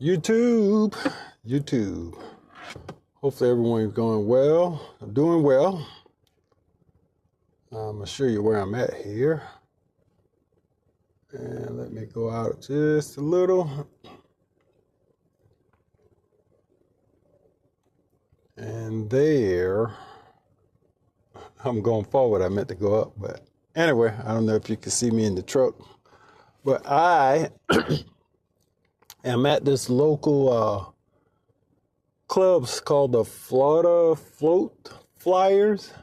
YouTube. Hopefully everyone's going well. I'm doing well. I'm going to show you where I'm at here. And let me go out just a little. And there, I'm going forward. I meant to go up, but anyway, I don't know if you can see me in the truck. But I am at this local clubs called the Florida Float Flyers.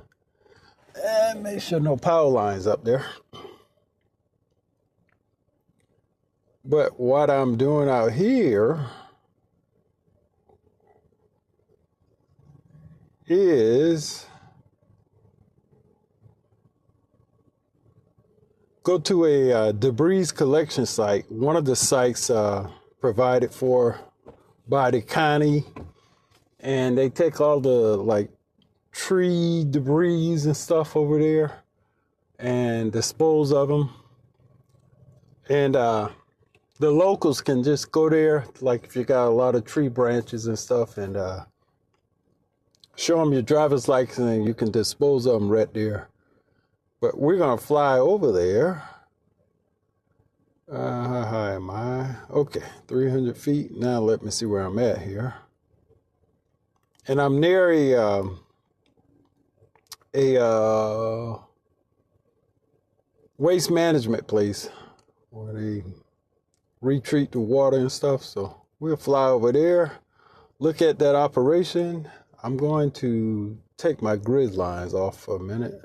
And make sure no power lines up there. But what I'm doing out here is go to a Debris collection site. One of the sites provided for by the county, and they take all the tree debris and stuff over there and dispose of them. And the locals can just go there, like if you got a lot of tree branches and stuff, and show them your driver's license and you can dispose of them right there. But we're going to fly over there. How high am I? Okay, 300 feet. Now let me see where I'm at here. And I'm near a waste management place where they retreat the water and stuff. So we'll fly over there, look at that operation. I'm going to take my grid lines off for a minute.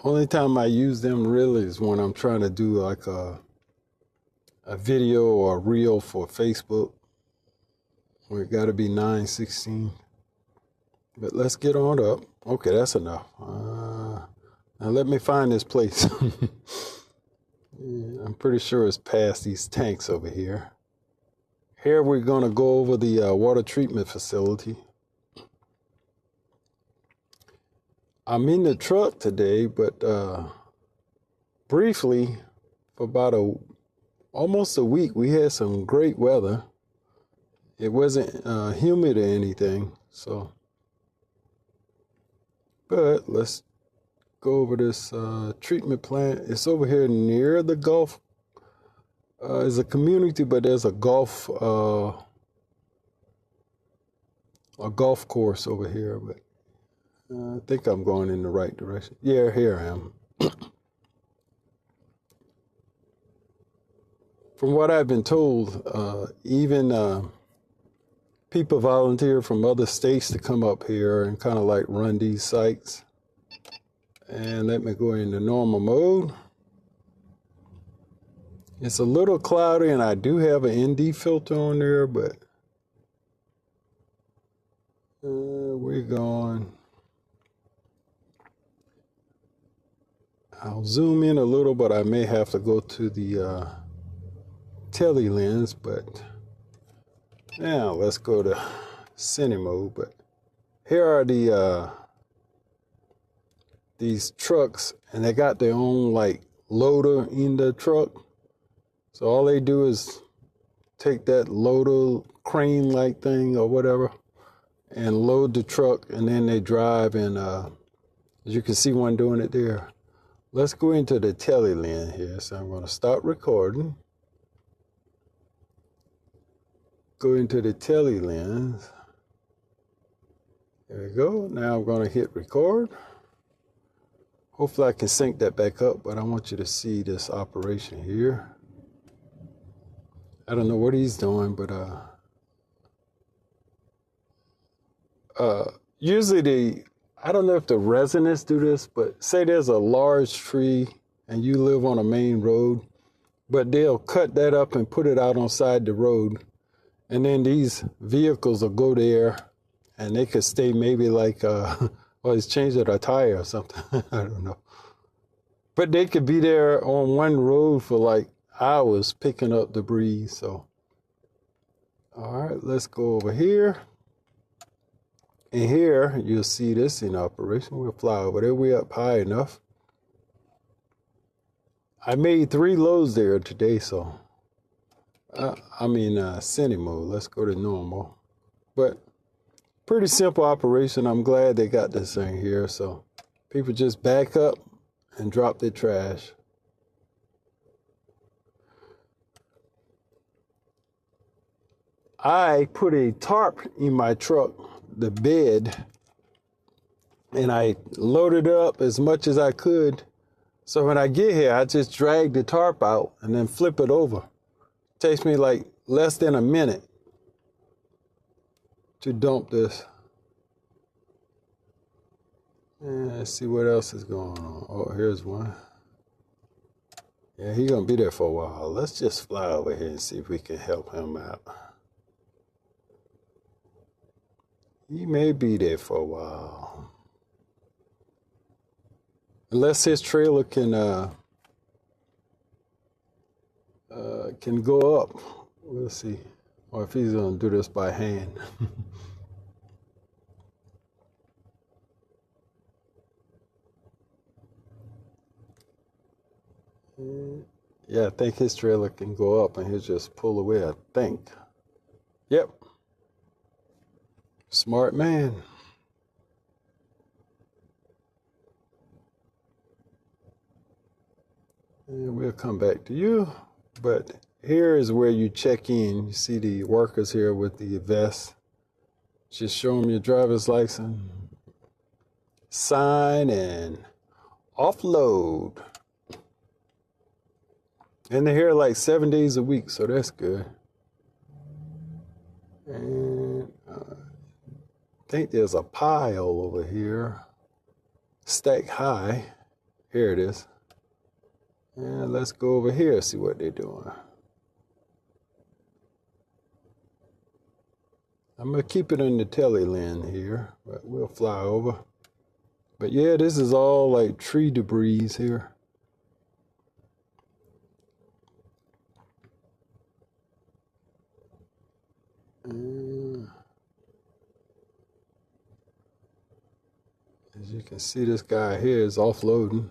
Only time I use them really is when I'm trying to do like a video or a reel for Facebook. We got to be 9:16. But let's get on up. Okay, that's enough. Now let me find this place. Yeah, I'm pretty sure it's past these tanks over here. Here we're going to go over the water treatment facility. I'm in the truck today, but briefly, for about almost a week, we had some great weather. It wasn't humid or anything, so. But let's go over this treatment plant. It's over here near the Gulf. It's a community, but there's a golf course over here. But I think I'm going in the right direction. Yeah, here I am. From what I've been told, even people volunteer from other states to come up here and kind of like run these sites. And let me go into normal mode. It's a little cloudy, and I do have an ND filter on there, but we're going. I'll zoom in a little, but I may have to go to the tele lens. But now let's go to cine mode. But here are these trucks, and they got their own loader in the truck. So all they do is take that loader crane like thing or whatever and load the truck, and then they drive, and as you can see one doing it there. Let's go into the tele lens here. So I'm going to stop recording. Go into the tele lens. There we go. Now I'm going to hit record. Hopefully I can sync that back up, but I want you to see this operation here. I don't know what he's doing, but usually I don't know if the residents do this, but say there's a large tree and you live on a main road, but they'll cut that up and put it out on side the road. And then these vehicles will go there, and they could stay maybe it's changed their tire or something. I don't know. But they could be there on one road for hours picking up debris. So, all right, let's go over here. And here you'll see this in operation. We'll fly over there. We're up high enough. I made 3 loads there today, so cine mode. Let's go to normal. But pretty simple operation. I'm glad they got this thing here. So people just back up and drop their trash. I put a tarp in my truck, the bed, and I loaded it up as much as I could. So when I get here, I just drag the tarp out and then flip it over. It takes me like less than a minute to dump this. And let's see what else is going on. Oh, here's one. Yeah, he's gonna be there for a while. Let's just fly over here and see if we can help him out. He may be there for a while. Unless his trailer can go up. We'll see. Or if he's gonna do this by hand. Yeah, I think his trailer can go up and he'll just pull away, I think. Yep. Smart man. And we'll come back to you. But here is where you check in. You see the workers here with the vest. Just show them your driver's license. Sign and offload. And they're here like 7 days a week, so that's good. And I think there's a pile over here. Stack high. Here it is. And let's go over here, see what they're doing. I'm going to keep it in the telly lens here, but we'll fly over. But yeah, this is all like tree debris here. As you can see, this guy here is offloading.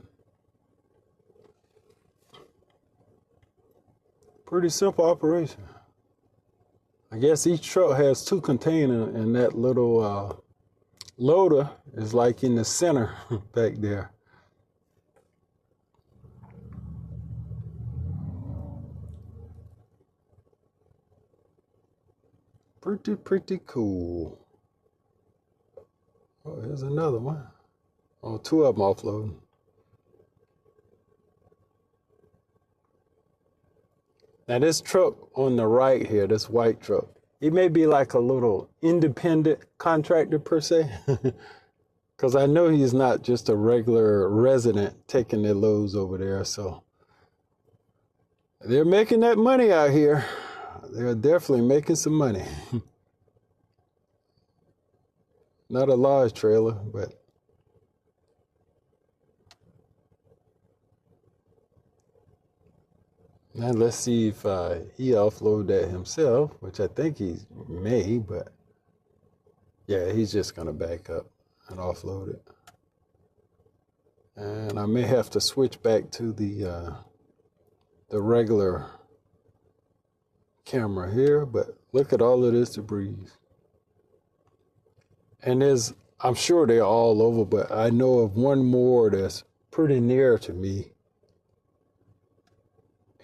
Pretty simple operation. I guess each truck has 2 containers, and that little loader is like in the center back there. Pretty cool. Oh, here's another one. Oh, 2 of them offloading. Now this truck on the right here, this white truck, it may be like a little independent contractor per se. Because I know he's not just a regular resident taking their loads over there. So they're making that money out here. They're definitely making some money. Not a large trailer, but now let's see if he offload that himself, which I think he may, but yeah, he's just gonna back up and offload it. And I may have to switch back to the regular camera here, but look at all of this debris. And I'm sure they're all over, but I know of one more that's pretty near to me.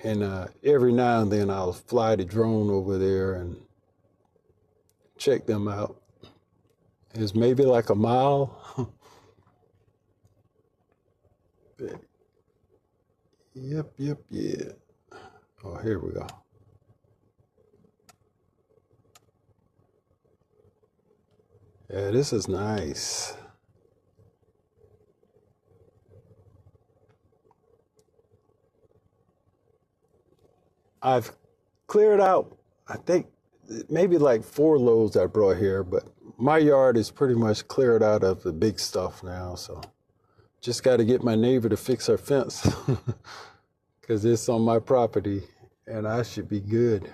And every now and then I'll fly the drone over there and check them out. It's maybe like a mile. Yep. Oh, here we go. Yeah, this is nice. I've cleared out, I think, maybe like 4 loads I brought here, but my yard is pretty much cleared out of the big stuff now, so just got to get my neighbor to fix her fence because it's on my property and I should be good.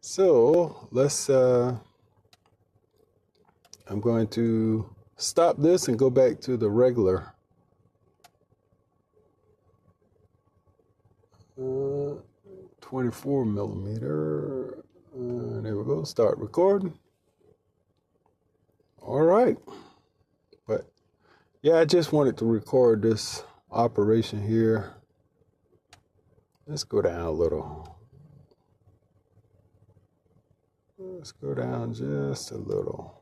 So let's, I'm going to stop this and go back to the regular 24 millimeter. There we go. Start recording. All right. But yeah, I just wanted to record this operation here. Let's go down a little. Let's go down just a little.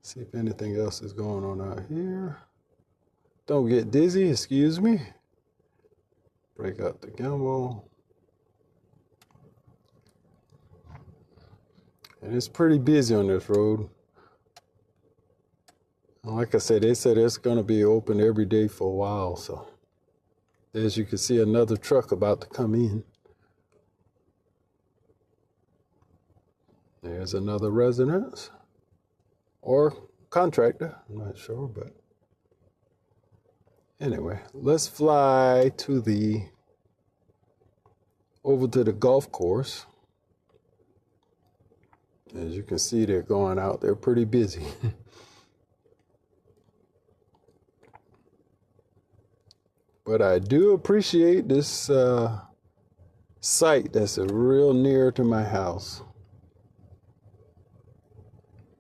See if anything else is going on out here. Don't get dizzy, excuse me. Break out the gimbal. And it's pretty busy on this road. And like I said, they said it's going to be open every day for a while. So as you can see, another truck about to come in. There's another residence or contractor. I'm not sure, but anyway, let's fly to over to the golf course. As you can see, they're going out. They're pretty busy. But I do appreciate this site that's real near to my house.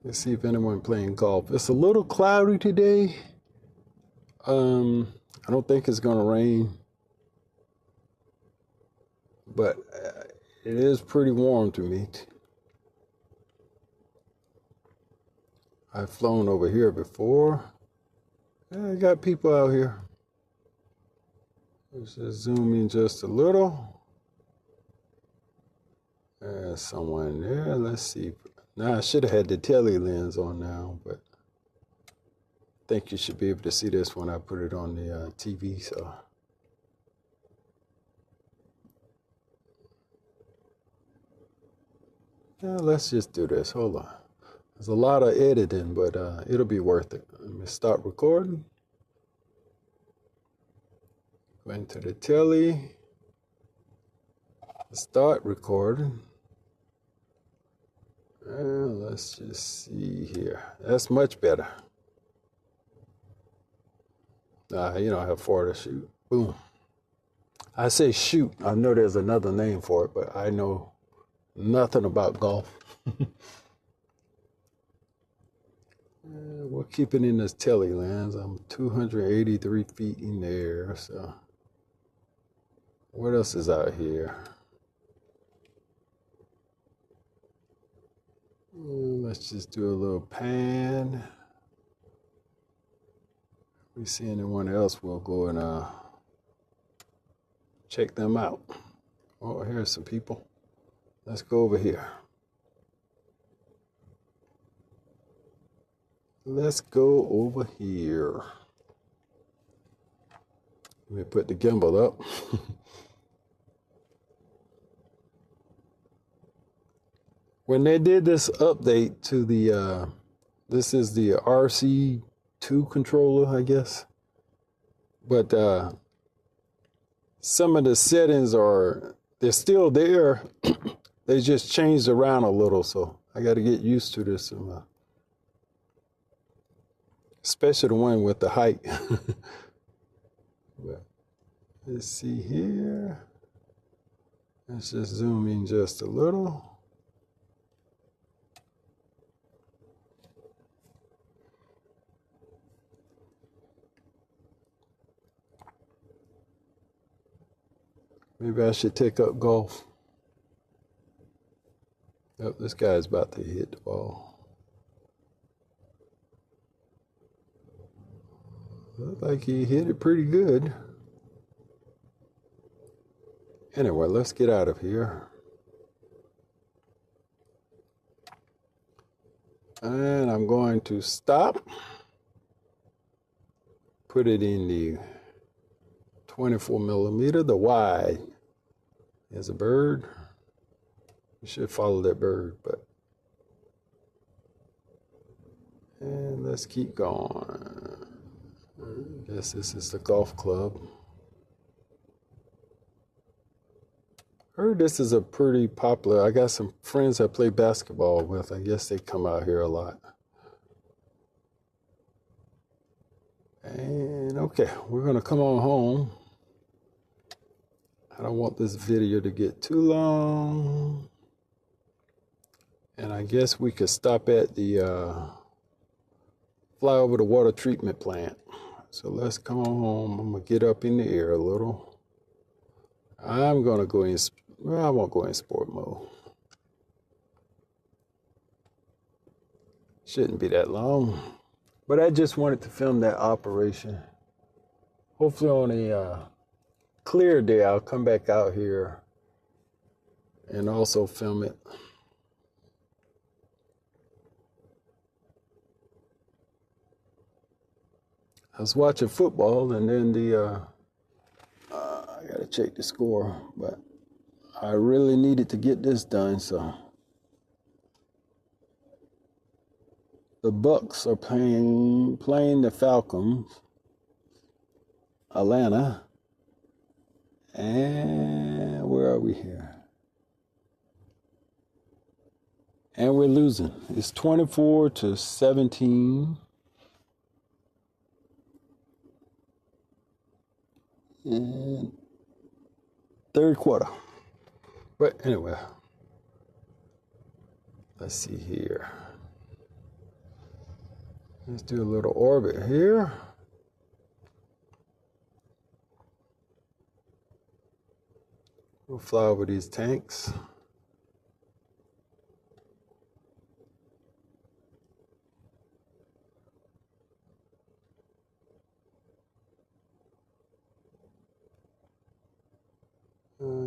Let's see if anyone playing golf. It's a little cloudy today. I don't think it's going to rain. But it is pretty warm to me. I've flown over here before. Yeah, I got people out here. Let's just zoom in just a little. There's someone there. Let's see. Now, I should have had the tele lens on now, but I think you should be able to see this when I put it on the TV. So, yeah, let's just do this. Hold on. There's a lot of editing, but it'll be worth it. Let me start recording. Go into the telly. Start recording. Let's just see here. That's much better. You don't have far to shoot. Boom. I say shoot. I know there's another name for it, but I know nothing about golf. We'll keep it in this telly lens. I'm 283 feet in the air. So, what else is out here? Let's just do a little pan. If we see anyone else, we'll go and check them out. Oh, here's some people. Let's go over here. Let's go over here. Let me put the gimbal up. When they did this update to the, this is the RC2 controller, I guess. But some of the settings they're still there. They just changed around a little, so I got to get used to this. Especially the one with the height. But let's see here. Let's just zoom in just a little. Maybe I should take up golf. Oh, this guy's about to hit the ball. Looked like he hit it pretty good. Anyway, let's get out of here. And I'm going to stop. Put it in the 24 millimeter, the wide. There's a bird. You should follow that bird, but. And let's keep going. I guess this is the golf club. Heard this is a pretty popular. I got some friends I play basketball with. I guess they come out here a lot. And okay, we're gonna come on home. I don't want this video to get too long. And I guess we could stop at the fly over the water treatment plant. So let's come on home. I'm gonna get up in the air a little. I'm gonna go in, well, I won't go in sport mode. Shouldn't be that long. But I just wanted to film that operation. Hopefully on a clear day, I'll come back out here and also film it. I was watching football and then I gotta check the score, but I really needed to get this done, so. The Bucks are playing the Falcons, Atlanta, and where are we here? And we're losing. It's 24-17. And third quarter. But anyway, let's see here. Let's do a little orbit here. We'll fly over these tanks.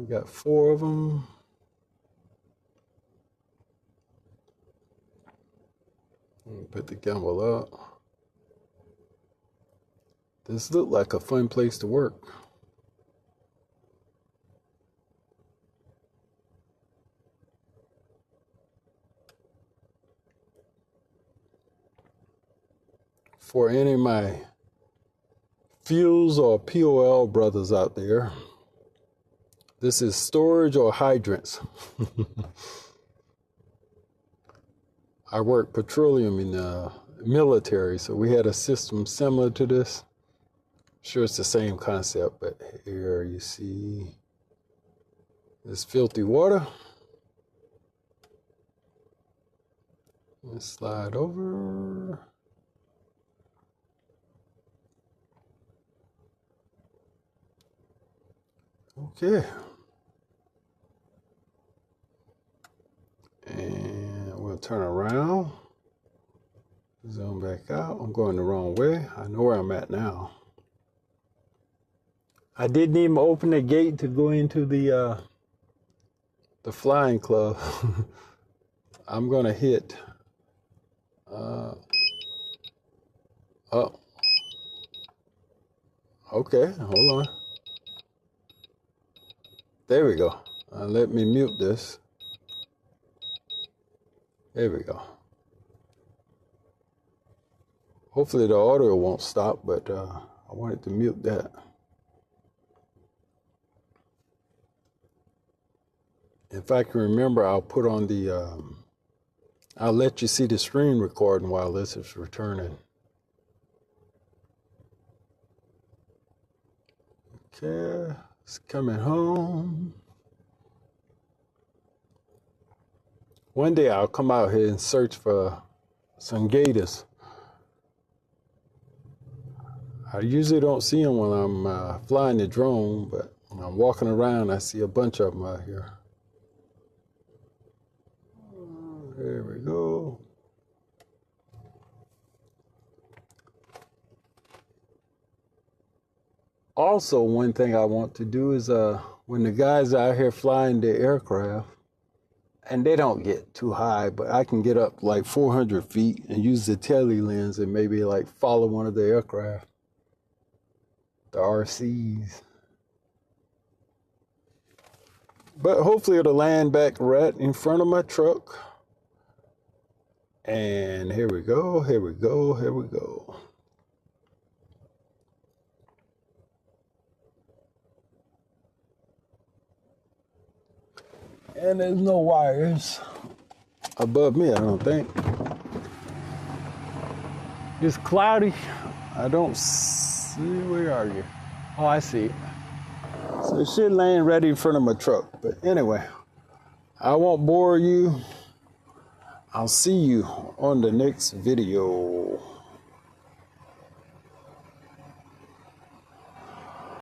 Got 4 of them. Put the gimbal up. This looked like a fun place to work. For any of my fuels or POL brothers out there, this is storage or hydrants. I worked petroleum in the military, so we had a system similar to this. Sure, it's the same concept, but here you see this filthy water. Let's slide over. Okay. And we'll turn around, zoom back out. I'm going the wrong way. I know where I'm at now. I didn't even open the gate to go into the flying club. I'm gonna hit. Oh, okay. Hold on. There we go. Let me mute this. There we go. Hopefully the audio won't stop, but I wanted to mute that. If I can remember, I'll put on the, I'll let you see the screen recording while this is returning. Okay, it's coming home. One day I'll come out here and search for some gators. I usually don't see them when I'm flying the drone, but when I'm walking around, I see a bunch of them out here. There we go. Also, one thing I want to do is when the guys are out here flying the aircraft, and they don't get too high, but I can get up like 400 feet and use the tele lens and maybe like follow one of the aircraft, the RCs. But hopefully it'll land back right in front of my truck. And here we go, here we go, here we go. And there's no wires above me, I don't think. It's cloudy. I don't see, where are you? Oh, I see it. So it should land right in front of my truck. But anyway, I won't bore you. I'll see you on the next video.